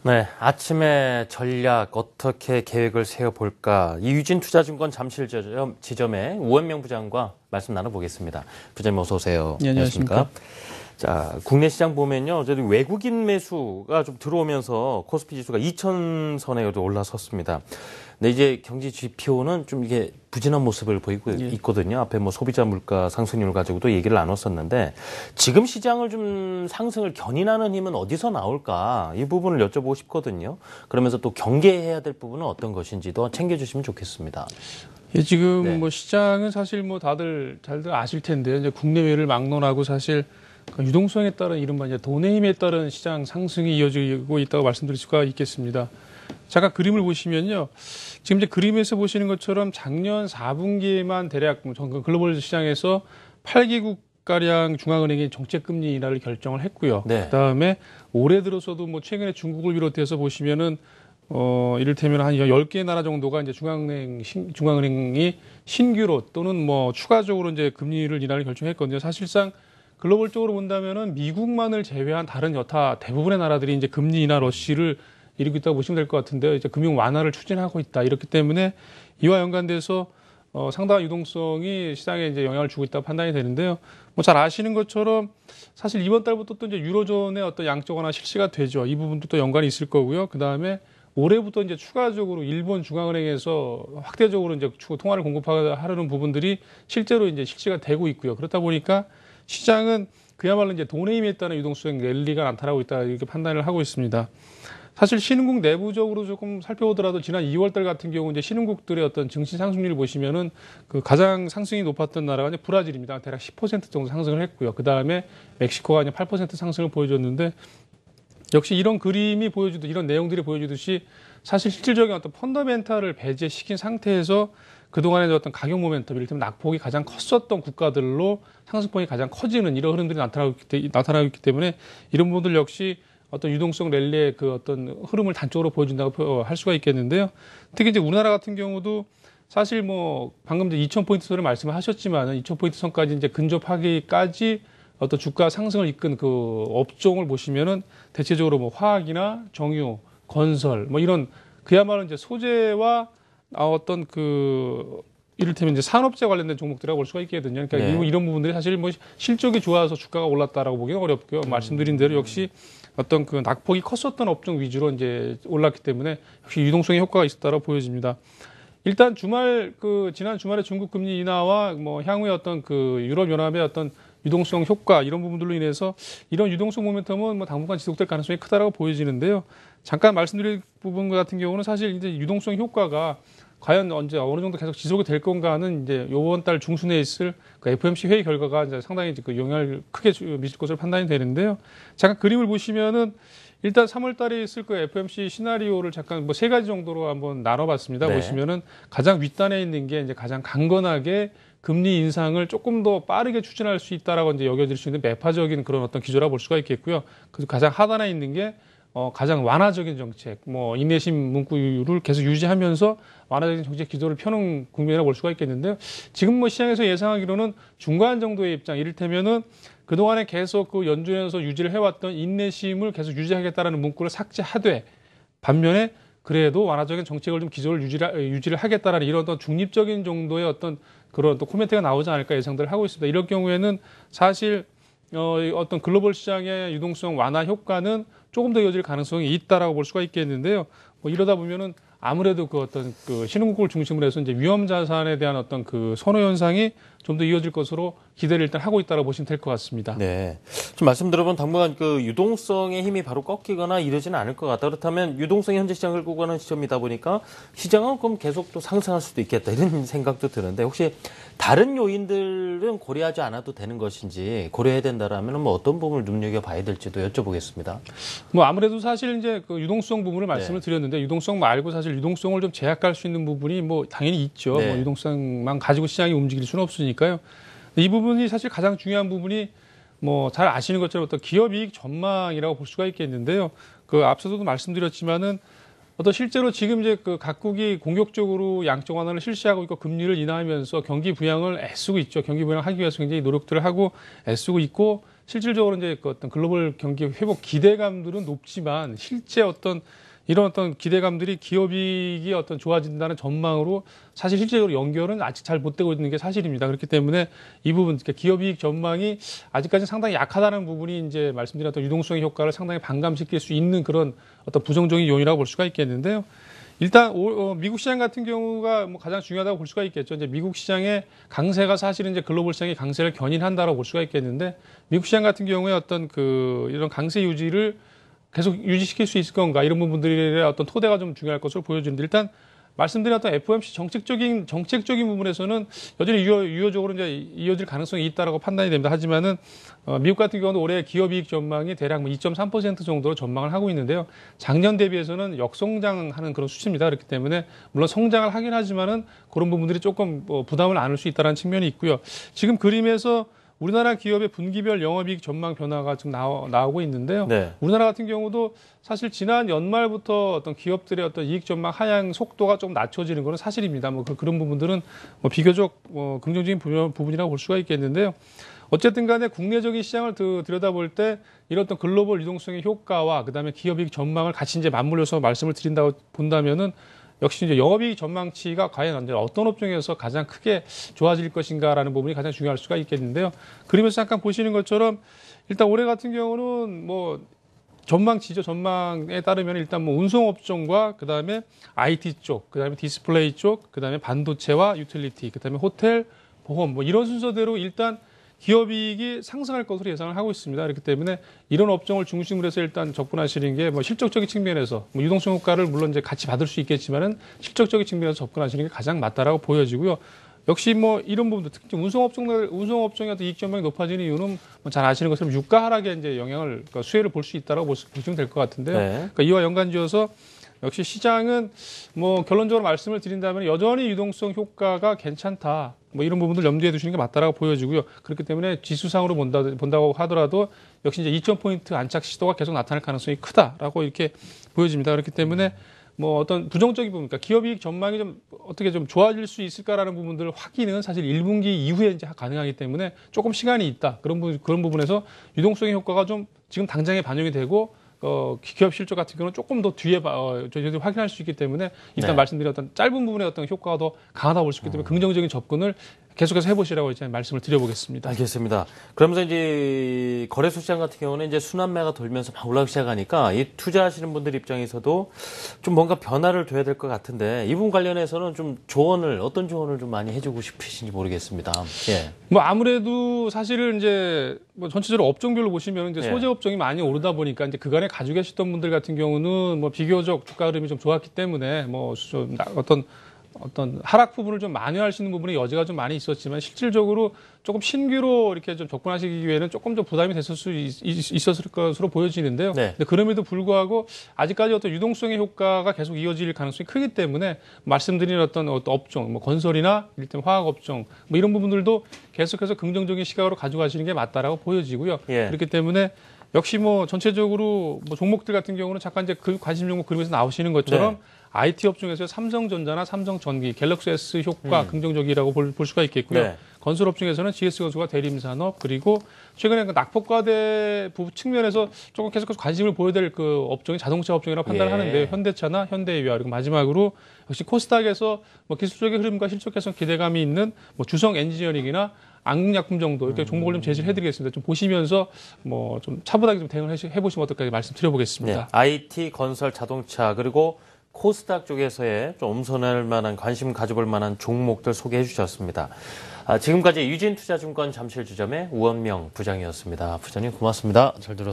네, 아침에 전략 어떻게 계획을 세워볼까? 이유진투자증권 잠실 지점의 우원명 부장과 말씀 나눠보겠습니다. 부장님 어서 오세요. 네, 안녕하십니까? 자, 국내 시장 보면요, 어제도 외국인 매수가 좀 들어오면서 코스피 지수가 2,000선에 올라섰습니다. 근데 이제 경제 지표는 좀 이게 부진한 모습을 보이고 있거든요. 앞에 뭐 소비자 물가 상승률 가지고도 얘기를 나눴었는데 지금 시장을 좀 상승을 견인하는 힘은 어디서 나올까? 이 부분을 여쭤보고 싶거든요. 그러면서 또 경계해야 될 부분은 어떤 것인지도 챙겨주시면 좋겠습니다. 예, 지금 네. 뭐 시장은 사실 뭐 다들 잘들 아실 텐데요. 이제 국내외를 막론하고 사실 유동성에 따른 이른바 이제 돈의 힘에 따른 시장 상승이 이어지고 있다고 말씀드릴 수가 있겠습니다. 잠깐 그림을 보시면요. 지금 이제 그림에서 보시는 것처럼 작년 4분기에만 대략 글로벌 시장에서 8개국 가량 중앙은행이 정책금리 인하를 결정을 했고요. 네. 그다음에 올해 들어서도 뭐 최근에 중국을 비롯해서 보시면은 이를테면 한 10개 나라 정도가 이제 중앙은행이 신규로 또는 뭐 추가적으로 이제 금리를 인하를 결정했거든요. 사실상 글로벌적으로 본다면은 미국만을 제외한 다른 여타 대부분의 나라들이 이제 금리 인하 러시를 일으키고 있다고 보시면 될 것 같은데요. 이제 금융 완화를 추진하고 있다. 이렇기 때문에 이와 연관돼서 상당한 유동성이 시장에 이제 영향을 주고 있다고 판단이 되는데요. 뭐 잘 아시는 것처럼 사실 이번 달부터 또 이제 유로존의 어떤 양적 완화 실시가 되죠. 이 부분도 또 연관이 있을 거고요. 그 다음에 올해부터 이제 추가적으로 일본 중앙은행에서 확대적으로 이제 통화를 공급하려는 부분들이 실제로 이제 실시가 되고 있고요. 그렇다 보니까 시장은 그야말로 이제 돈의 힘에 따른 유동성 랠리가 나타나고 있다 이렇게 판단을 하고 있습니다. 사실 신흥국 내부적으로 조금 살펴보더라도 지난 2월달 같은 경우 이제 신흥국들의 어떤 증시 상승률을 보시면은 그 가장 상승이 높았던 나라가 이제 브라질입니다. 대략 10% 정도 상승을 했고요. 그 다음에 멕시코가 이제 8% 상승을 보여줬는데 역시 이런 그림이 보여주듯 이런 내용들이 보여주듯이 사실 실질적인 어떤 펀더멘탈을 배제시킨 상태에서 그동안의 어떤 가격 모멘텀, 이를테면 낙폭이 가장 컸었던 국가들로 상승폭이 가장 커지는 이런 흐름들이 나타나고 있기 때문에 이런 부분들 역시 어떤 유동성 랠리의 그 어떤 흐름을 단적으로 보여준다고 할 수가 있겠는데요. 특히 이제 우리나라 같은 경우도 사실 뭐 방금 이제 2,000포인트 선을 말씀을 하셨지만은 2,000포인트 선까지 이제 근접하기까지 어떤 주가 상승을 이끈 그 업종을 보시면은 대체적으로 뭐 화학이나 정유, 건설 뭐 이런 그야말로 이제 소재와 어떤 그 이를테면 이제 산업재 관련된 종목들이라고 볼 수가 있거든요. 그러니까 네. 이런 부분들이 사실 뭐 실적이 좋아서 주가가 올랐다라고 보기는 어렵고요. 말씀드린 대로 역시 어떤 그 낙폭이 컸었던 업종 위주로 이제 올랐기 때문에 역시 유동성의 효과가 있었다고 보여집니다. 일단 지난 주말에 중국 금리 인하와 뭐 향후에 어떤 그 유럽연합의 어떤 유동성 효과 이런 부분들로 인해서 이런 유동성 모멘텀은 뭐 당분간 지속될 가능성이 크다라고 보여지는데요. 잠깐 말씀드릴 부분 같은 경우는 사실 이제 유동성 효과가 과연 언제 어느 정도 계속 지속이 될 건가는 이제 이번 달 중순에 있을 그 FOMC 회의 결과가 이제 상당히 그 영향을 크게 미칠 것으로 판단이 되는데요. 잠깐 그림을 보시면은 일단 3월 달에 있을 그 FOMC 시나리오를 잠깐 뭐 3가지 정도로 한번 나눠봤습니다. 네. 보시면은 가장 윗단에 있는 게 이제 가장 강건하게 금리 인상을 조금 더 빠르게 추진할 수 있다라고 이제 여겨질 수 있는 매파적인 그런 어떤 기조라고 볼 수가 있겠고요. 그래서 가장 하단에 있는 게 가장 완화적인 정책, 뭐 인내심 문구를 계속 유지하면서 완화적인 정책 기조를 펴는 국면이라고 볼 수가 있겠는데요. 지금 뭐 시장에서 예상하기로는 중간 정도의 입장, 이를테면은 그동안에 계속 그 연준에서 유지를 해왔던 인내심을 계속 유지하겠다라는 문구를 삭제하되 반면에 그래도 완화적인 정책을 좀 기조를 유지를 하겠다라는 이런 어떤 중립적인 정도의 어떤 그런 또 코멘트가 나오지 않을까 예상들을 하고 있습니다. 이럴 경우에는 사실 어떤 글로벌 시장의 유동성 완화 효과는 조금 더 이어질 가능성이 있다라고 볼 수가 있겠는데요. 뭐 이러다 보면은 아무래도 그 어떤 그 신흥국을 중심으로 해서 이제 위험 자산에 대한 어떤 그 선호 현상이 좀 더 이어질 것으로 기대를 일단 하고 있다고 보시면 될 것 같습니다. 네. 좀 말씀 들어보면 당분간 그 유동성의 힘이 바로 꺾이거나 이러지는 않을 것 같다. 그렇다면 유동성이 현재 시장을 끌고 가는 시점이다 보니까 시장은 그럼 계속 또 상승할 수도 있겠다. 이런 생각도 드는데 혹시 다른 요인들은 고려하지 않아도 되는 것인지 고려해야 된다라면 뭐 어떤 부분을 눈여겨봐야 될지도 여쭤보겠습니다. 뭐 아무래도 사실 이제 그 유동성 부분을 말씀을 드렸는데 유동성 말고 사실 유동성을 좀 제약할 수 있는 부분이 뭐 당연히 있죠. 네. 뭐 유동성만 가지고 시장이 움직일 수는 없으니까요. 이 부분이 사실 가장 중요한 부분이 뭐 잘 아시는 것처럼 어떤 기업 이익 전망이라고 볼 수가 있겠는데요. 그 앞서도 말씀드렸지만은 어떤 실제로 지금 이제 그 각국이 공격적으로 양적 완화를 실시하고 있고 금리를 인하하면서 경기 부양을 애쓰고 있죠. 경기 부양을 하기 위해서 굉장히 노력들을 하고 애쓰고 있고 실질적으로 이제 그 어떤 글로벌 경기 회복 기대감들은 높지만 실제 이런 어떤 기대감들이 기업이익이 좋아진다는 전망으로 사실 실제적으로 연결은 아직 잘 못 되고 있는 게 사실입니다. 그렇기 때문에 이 부분, 그러니까 기업이익 전망이 아직까지 상당히 약하다는 부분이 이제 말씀드렸던 유동성의 효과를 상당히 반감시킬 수 있는 그런 어떤 부정적인 요인이라고 볼 수가 있겠는데요. 일단 미국 시장 같은 경우가 뭐 가장 중요하다고 볼 수가 있겠죠. 이제 미국 시장의 강세가 사실은 이제 글로벌 시장의 강세를 견인한다라고 볼 수가 있겠는데 미국 시장 같은 경우에 이런 강세 유지를 계속 유지시킬 수 있을 건가 이런 부분들의 어떤 토대가 좀 중요할 것으로 보여지는데 일단 말씀드린 어떤 FOMC 정책적인 부분에서는 여전히 유효적으로 이제 이어질 가능성이 있다라고 판단이 됩니다. 하지만은 미국 같은 경우는 올해 기업이익 전망이 대략 2.3% 정도로 전망을 하고 있는데요. 작년 대비해서는 역성장하는 그런 수치입니다. 그렇기 때문에 물론 성장을 하긴 하지만은 그런 부분들이 조금 부담을 안을 수 있다는 측면이 있고요. 지금 그림에서 우리나라 기업의 분기별 영업이익 전망 변화가 좀 나오고 있는데요. 네. 우리나라 같은 경우도 사실 지난 연말부터 어떤 기업들의 어떤 이익 전망 하향 속도가 좀 낮춰지는 것은 사실입니다. 그런 부분들은 비교적 긍정적인 부분이라고 볼 수가 있겠는데요. 어쨌든 간에 국내적인 시장을 들여다볼 때 이런 어떤 글로벌 유동성의 효과와 그다음에 기업이익 전망을 같이 이제 맞물려서 말씀을 드린다고 본다면은 역시 이제 영업이익 전망치가 과연 어떤 업종에서 가장 크게 좋아질 것인가라는 부분이 가장 중요할 수가 있겠는데요. 그림에서 잠깐 보시는 것처럼 일단 올해 같은 경우는 전망치죠. 전망에 따르면 일단 운송업종과 그다음에 IT 쪽, 그다음에 디스플레이 쪽, 그다음에 반도체와 유틸리티, 그다음에 호텔, 보험 이런 순서대로 일단 기업이익이 상승할 것으로 예상을 하고 있습니다. 그렇기 때문에 이런 업종을 중심으로 해서 일단 접근하시는 게 실적적인 측면에서 유동성 효과를 물론 이제 같이 받을 수 있겠지만은 실적적인 측면에서 접근하시는 게 가장 맞다라고 보여지고요. 역시 이런 부분도 특히 운송업종의 어떤 이익 전망이 높아지는 이유는 잘 아시는 것처럼 유가 하락에 이제 그러니까 수혜를 볼 수 있다라고 보시면 될 것 같은데요. 네. 그러니까 이와 연관지어서 역시 시장은 결론적으로 말씀을 드린다면 여전히 유동성 효과가 괜찮다. 이런 부분들 염두에 두시는 게 맞다라고 보여지고요. 그렇기 때문에 지수상으로 본다고 하더라도 역시 이제 2,000포인트 안착 시도가 계속 나타날 가능성이 크다라고 이렇게 보여집니다. 그렇기 때문에 어떤 부정적인 부분, 그러니까 기업이익 전망이 어떻게 좀 좋아질 수 있을까라는 부분들 확인은 사실 1분기 이후에 이제 가능하기 때문에 조금 시간이 있다. 그런 부분에서 유동성의 효과가 좀 지금 당장에 반영이 되고 기업 실적 같은 경우는 조금 더 뒤에 저희들이 확인할 수 있기 때문에 일단 네. 말씀드린 어떤 짧은 부분의 어떤 효과가 더 강하다고 볼 수 있기 때문에 긍정적인 접근을 계속해서 해보시라고 이제 말씀을 드려보겠습니다. 알겠습니다. 그러면서 이제 거래소 시장 같은 경우는 이제 순환매가 돌면서 막 올라가기 시작하니까 이 투자하시는 분들 입장에서도 좀 뭔가 변화를 줘야 될 것 같은데 이 부분 관련해서는 좀 어떤 조언을 좀 많이 해주고 싶으신지 모르겠습니다. 예. 아무래도 사실은 이제 전체적으로 업종별로 보시면 이제 예. 소재 업종이 많이 오르다 보니까 이제 그간에 가지고 계셨던 분들 같은 경우는 비교적 주가 흐름이 좀 좋았기 때문에 좀 어떤 하락 부분을 좀 만회할 수 있는 부분의 여지가 좀 많이 있었지만 실질적으로 조금 신규로 이렇게 좀 접근하시기 위해는 조금 좀 부담이 됐을 수 있었을 것으로 보여지는데요. 네. 근데 그럼에도 불구하고 아직까지 어떤 유동성의 효과가 계속 이어질 가능성이 크기 때문에 말씀드린 어떤 업종, 건설이나 이를테면 화학 업종 이런 부분들도 계속해서 긍정적인 시각으로 가져가시는 게 맞다라고 보여지고요. 예. 그렇기 때문에 역시 전체적으로 종목들 같은 경우는 잠깐 이제 관심 종목 그림에서 나오시는 것처럼 네. IT 업종에서 삼성전자나 삼성전기, 갤럭시 S 효과 긍정적이라고 볼 수가 있겠고요. 네. 건설 업종에서는 GS건설과 대림산업 그리고 최근에 낙폭과대 측면에서 조금 계속해서 관심을 보여야 될 그 업종이 자동차 업종이라고 판단을 예. 하는데요. 현대차나 현대위아 그리고 마지막으로 역시 코스닥에서 기술적인 흐름과 실적 개선 기대감이 있는 주성 엔지니어링이나 안국약품 정도 이렇게 종목을 좀 제시를 해드리겠습니다. 좀 보시면서 좀 차분하게 좀 대응을 해보시면 어떨까 말씀드려보겠습니다. 네. IT, 건설, 자동차 그리고 코스닥 쪽에서의 좀 엄선할 만한 관심 가져볼 만한 종목들 소개해 주셨습니다. 지금까지 유진투자증권 잠실지점의 우원명 부장이었습니다. 부장님 고맙습니다. 잘 들었습니다.